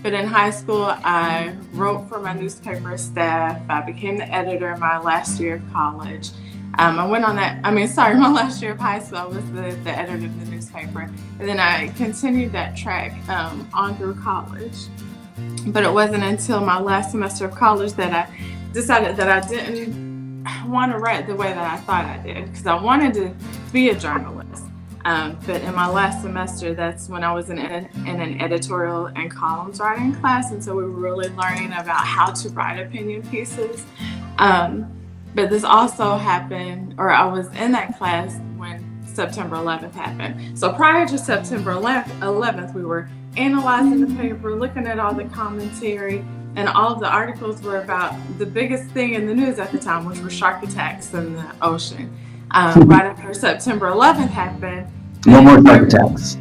But in high school, I wrote for my newspaper staff. I became the editor my last year of college. I went on that, my last year of high school, I was the editor of the newspaper. And then I continued that track on through college. But it wasn't until my last semester of college that I decided that I didn't want to write the way that I thought I did, because I wanted to be a journalist. But in my last semester, that's when I was in an editorial and columns writing class, and so we were really learning about how to write opinion pieces. But this also happened, or I was in that class when September 11th happened. So prior to September 11th, we were analyzing the paper, looking at all the commentary, and all of the articles were about the biggest thing in the news at the time, which were shark attacks in the ocean. Right after September 11th happened. No more shark attacks.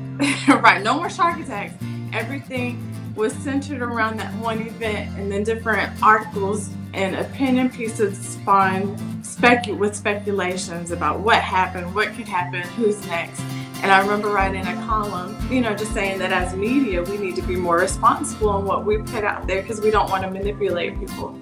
Right, no more shark attacks. Everything was centered around that one event, and then different articles and opinion pieces spawned with speculations about what happened, what could happen, who's next. And I remember writing a column, just saying that as media, we need to be more responsible in what we put out there because we don't want to manipulate people.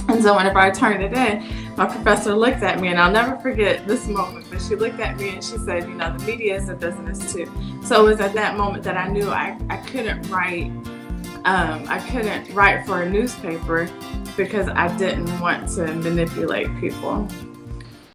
And so whenever I turned it in, my professor looked at me, and I'll never forget this moment, but she looked at me and she said, the media is a business too. So it was at that moment that I knew I couldn't write. I couldn't write for a newspaper because I didn't want to manipulate people.